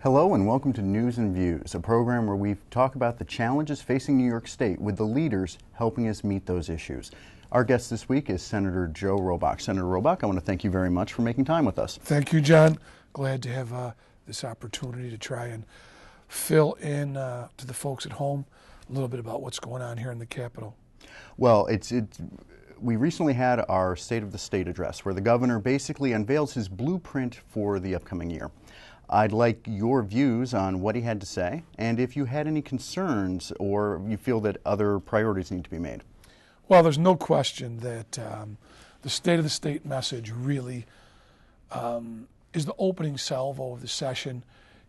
Hello and welcome to News and Views, a program where we talk about the challenges facing New York State with the leaders helping us meet those issues. Our guest this week is Senator Joe Robach. Senator Robach, I want to thank you very much for making time with us. Thank you, John. Glad to have this opportunity to try and fill in to the folks at home a little bit about what's going on here in the Capitol. Well, we recently had our State of the State address where the governor basically unveils his blueprint for the upcoming year. I'd like your views on what he had to say and if you had any concerns or you feel that other priorities need to be made. Well, there's no question that the State of the State message really is the opening salvo of the session,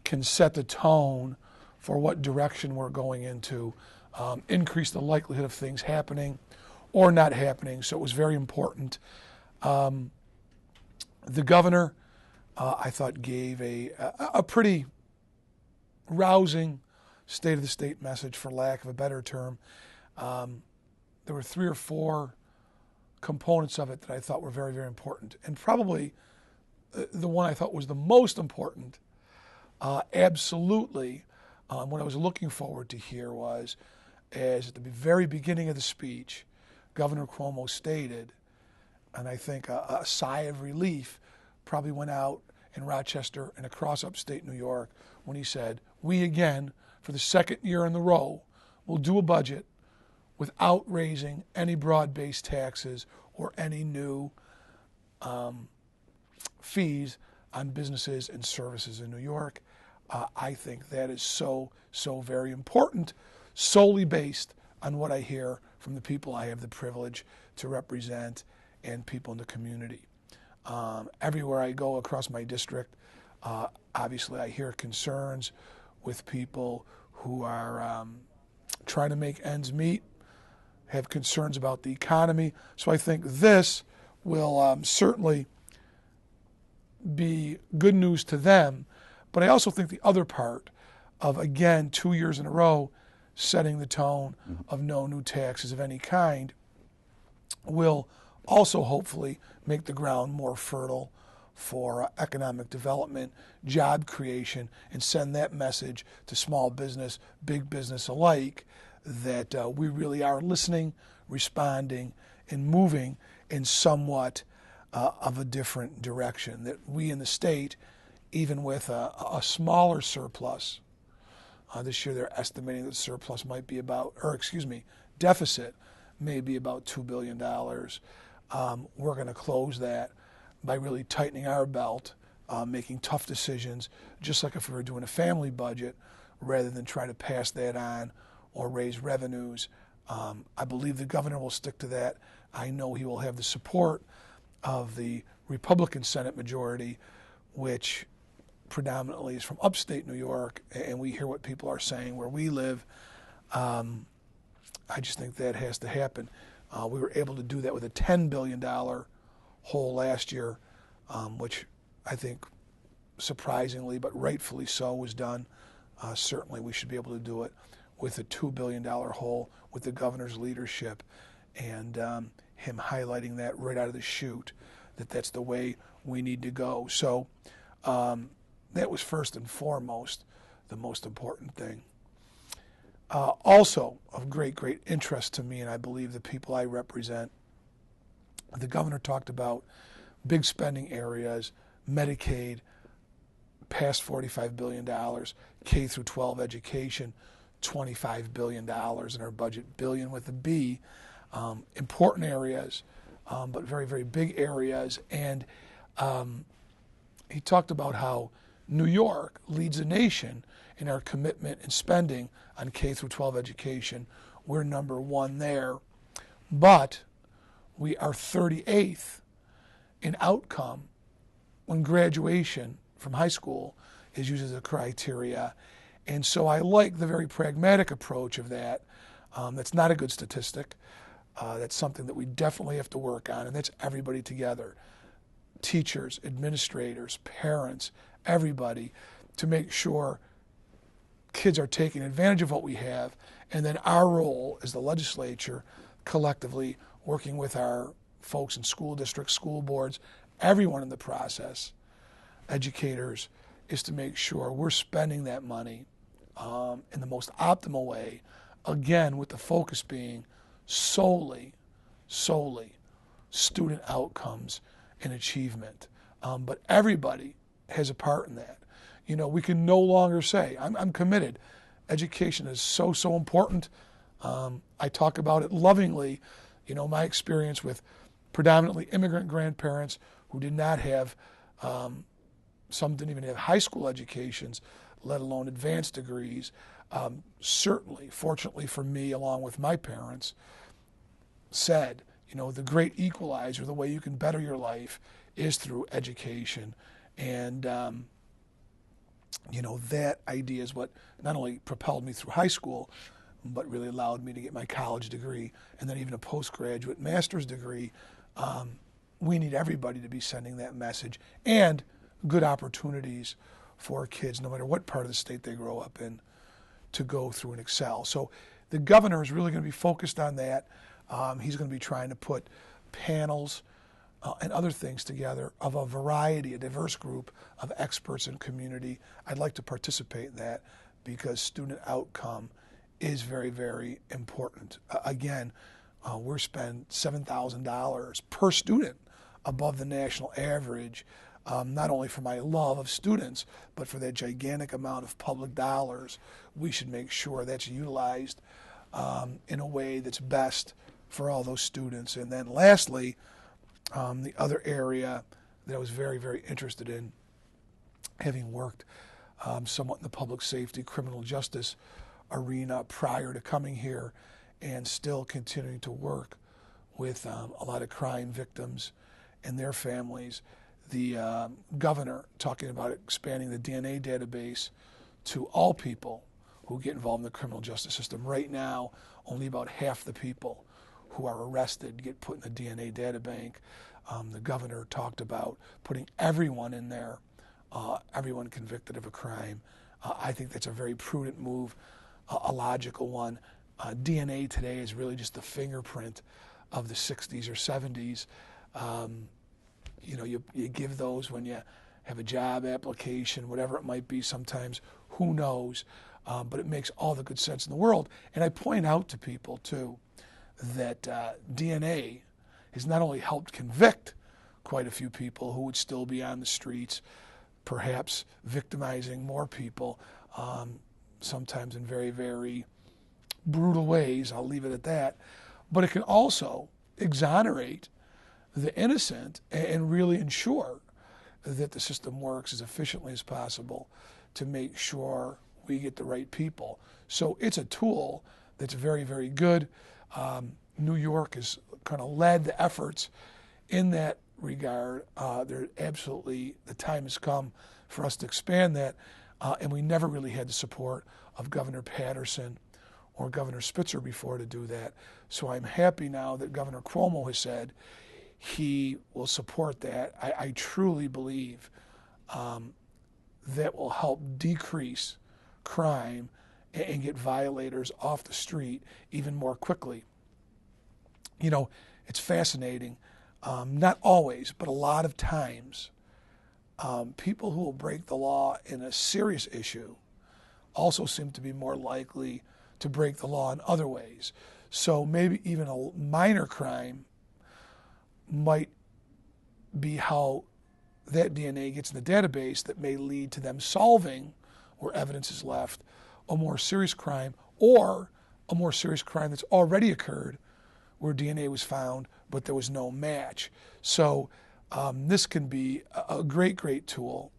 can set the tone for what direction we're going into, increase the likelihood of things happening or not happening. So it was very important. The governor, I thought, gave a pretty rousing State of the State message, for lack of a better term. There were 3 or 4 components of it that I thought were very, very important. And probably the one I thought was the most important, absolutely, what I was looking forward to hear was, as at the very beginning of the speech, Governor Cuomo stated, and I think a sigh of relief probably went out in Rochester and across upstate New York when he said, we again, for the second year in a row, will do a budget without raising any broad-based taxes or any new fees on businesses and services in New York. I think that is so very important, solely based on what I hear from the people I have the privilege to represent and people in the community. Everywhere I go across my district, obviously I hear concerns with people who are trying to make ends meet, have concerns about the economy. So I think this will certainly be good news to them. But I also think the other part of, again, 2 years in a row, setting the tone of no new taxes of any kind will also hopefully make the ground more fertile for economic development, job creation, and send that message to small business, big business alike, that we really are listening, responding, and moving in somewhat of a different direction. That we in the state, even with a smaller surplus, this year they're estimating that surplus might be deficit may be about $2 billion. We're going to close that by really tightening our belt, making tough decisions, just like if we were doing a family budget, rather than try to pass that on or raise revenues. I believe the governor will stick to that. I know he will have the support of the Republican Senate majority, which predominantly is from upstate New York, and we hear what people are saying where we live. I just think that has to happen. We were able to do that with a $10 billion hole last year, which I think surprisingly, but rightfully so, was done. Certainly we should be able to do it with a $2 billion hole with the governor's leadership and him highlighting that right out of the chute, that that's the way we need to go. So that was first and foremost the most important thing. Also of great interest to me, and I believe the people I represent, the governor talked about big spending areas, Medicaid, past $45 billion, K through 12 education, $25 billion in our budget, billion with a B, important areas, but very big areas. And he talked about how New York leads the nation in our commitment and spending on K through 12 education. We're number 1 there, but we are 38th in outcome when graduation from high school is used as a criteria. And so I like the very pragmatic approach of that. That's not a good statistic. That's something that we definitely have to work on, and that's everybody together. Teachers, administrators, parents, everybody, to make sure kids are taking advantage of what we have, and then our role as the legislature collectively working with our folks in school districts, school boards, everyone in the process, educators, is to make sure we're spending that money in the most optimal way, again, with the focus being solely student outcomes and achievement. But everybody has a part in that. We can no longer say, I'm committed. Education is so important. I talk about it lovingly. My experience with predominantly immigrant grandparents who did not have, some didn't even have high school educations, let alone advanced degrees. Certainly, fortunately for me, along with my parents, said, the great equalizer, the way you can better your life is through education. And, that idea is what not only propelled me through high school, but really allowed me to get my college degree and then even a postgraduate master's degree. We need everybody to be sending that message, and good opportunities for kids, no matter what part of the state they grow up in, to go through and excel. So the governor is really going to be focused on that. He's going to be trying to put panels and other things together of a variety, a diverse group of experts and community. I'd like to participate in that because student outcome is very, very important. Again, we're spending $7,000 per student above the national average, not only for my love of students, but for that gigantic amount of public dollars. We should make sure that's utilized in a way that's best for all those students. And then lastly, the other area that I was very, very interested in, having worked somewhat in the public safety, criminal justice arena prior to coming here, and still continuing to work with a lot of crime victims and their families. The governor talking about expanding the DNA database to all people who get involved in the criminal justice system. Right now, only about half the people who are arrested get put in the DNA data bank. The governor talked about putting everyone in there, everyone convicted of a crime. I think that's a very prudent move, a logical one. DNA today is really just the fingerprint of the 60s or 70s. You give those when you have a job application, whatever it might be sometimes, who knows, but it makes all the good sense in the world. And I point out to people, too, that DNA has not only helped convict quite a few people who would still be on the streets, perhaps victimizing more people, sometimes in very, very brutal ways, I'll leave it at that, but it can also exonerate the innocent and really ensure that the system works as efficiently as possible to make sure we get the right people. So it's a tool that's very, very good. New York has kind of led the efforts in that regard. The time has come for us to expand that, and we never really had the support of Governor Patterson or Governor Spitzer before to do that. So I'm happy now that Governor Cuomo has said he will support that. I truly believe that will help decrease crime and get violators off the street even more quickly. It's fascinating. Not always, but a lot of times, people who will break the law in a serious issue also seem to be more likely to break the law in other ways. So maybe even a minor crime might be how that DNA gets in the database that may lead to them solving, where evidence is left, a more serious crime, or a more serious crime that's already occurred where DNA was found but there was no match. So this can be a great, great tool,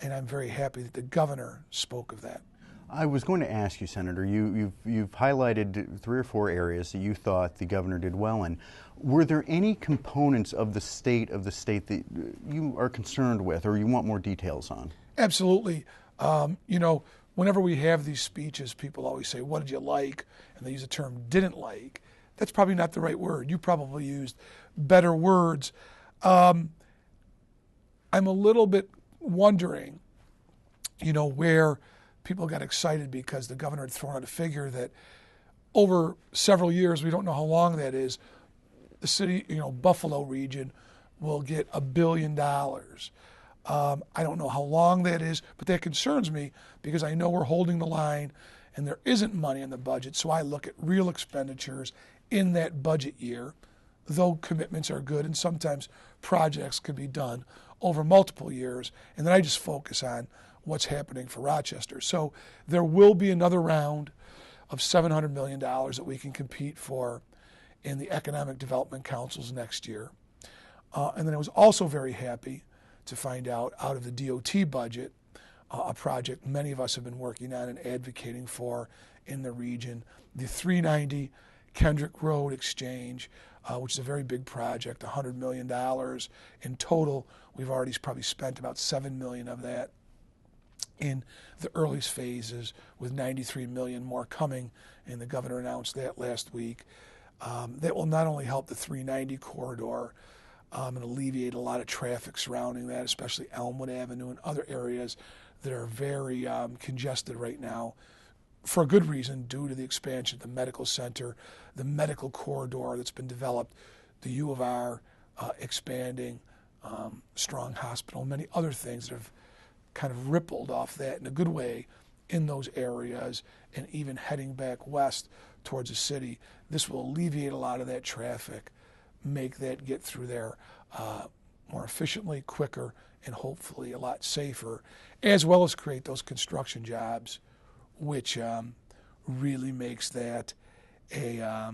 and I'm very happy that the governor spoke of that. I was going to ask you, Senator, you've highlighted 3 or 4 areas that you thought the governor did well in. Were there any components of the state that you are concerned with or you want more details on? Absolutely. Whenever we have these speeches, people always say, what did you like? And they use the term didn't like. That's probably not the right word. You probably used better words. I'm a little bit wondering, where people got excited because the governor had thrown out a figure that over several years, we don't know how long that is, the city, Buffalo region will get $1 billion. I don't know how long that is, but that concerns me because I know we're holding the line and there isn't money in the budget. So I look at real expenditures in that budget year, though commitments are good and sometimes projects can be done over multiple years. And then I just focus on what's happening for Rochester. So there will be another round of $700 million that we can compete for in the Economic Development Councils next year. And then I was also very happy to find out of the DOT budget, a project many of us have been working on and advocating for in the region, the 390 Kendrick Road Exchange, which is a very big project, $100 million in total. We've already probably spent about $7 million of that in the earliest phases, with $93 million more coming, and the governor announced that last week. That will not only help the 390 corridor and alleviate a lot of traffic surrounding that, especially Elmwood Avenue and other areas that are very congested right now, for a good reason, due to the expansion of the medical center, the medical corridor that's been developed, the U of R expanding, Strong Hospital, many other things that have kind of rippled off that in a good way in those areas, and even heading back west towards the city. This will alleviate a lot of that traffic, make that get through there more efficiently, quicker, and hopefully a lot safer, as well as create those construction jobs, which really makes that a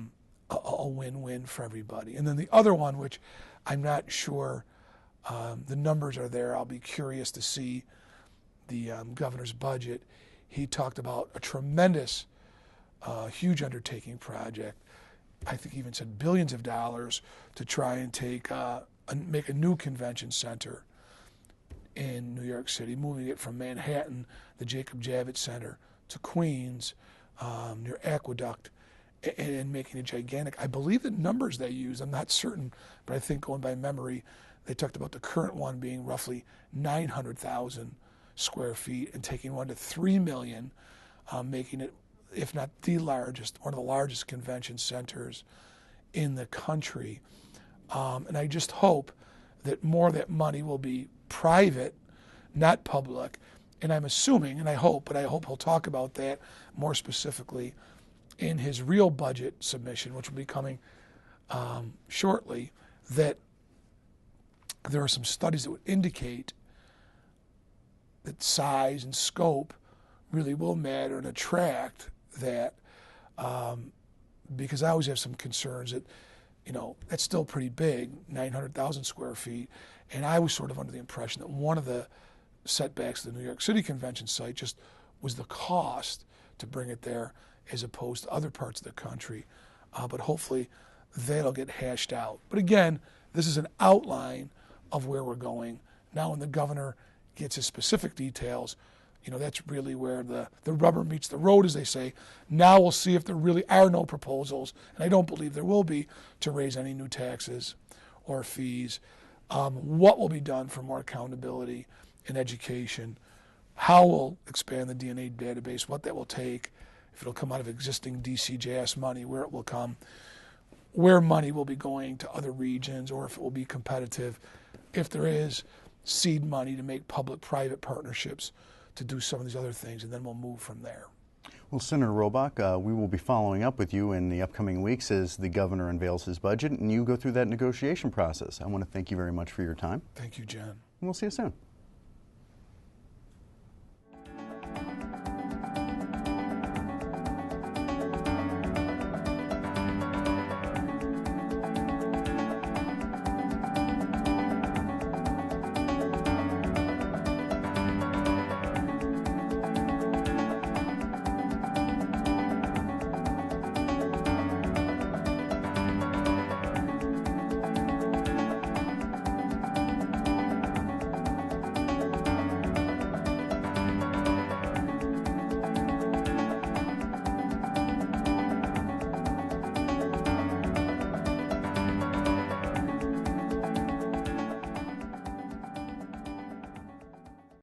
win-win for everybody. And then the other one, which I'm not sure the numbers are there, I'll be curious to see the governor's budget. He talked about a tremendous, huge undertaking project. I think he even said billions of dollars to try and make a new convention center in New York City, moving it from Manhattan, the Jacob Javits Center, to Queens, near Aqueduct, and making it gigantic. I believe the numbers they use, I'm not certain, but I think going by memory, they talked about the current one being roughly 900,000 square feet and taking 1 to 3 million, making it, if not the largest, one of the largest convention centers in the country. And I just hope that more of that money will be private, not public. And I'm assuming, and I hope, but I hope he'll talk about that more specifically in his real budget submission, which will be coming shortly, that there are some studies that would indicate that size and scope really will matter and attract that, because I always have some concerns that, that's still pretty big, 900,000 square feet, and I was sort of under the impression that one of the setbacks of the New York City convention site just was the cost to bring it there as opposed to other parts of the country, but hopefully that'll get hashed out. But again, this is an outline of where we're going. Now when the governor gets his specific details, that's really where the rubber meets the road, as they say. Now we'll see if there really are no proposals, and I don't believe there will be, to raise any new taxes or fees. What will be done for more accountability in education, how we'll expand the DNA database, what that will take, if it'll come out of existing DCJS money, where it will come, where money will be going to other regions, or if it will be competitive, if there is seed money to make public-private partnerships to do some of these other things, and then we'll move from there. Well, Senator Robach, we will be following up with you in the upcoming weeks as the governor unveils his budget and you go through that negotiation process. I want to thank you very much for your time. Thank you, John. And we'll see you soon.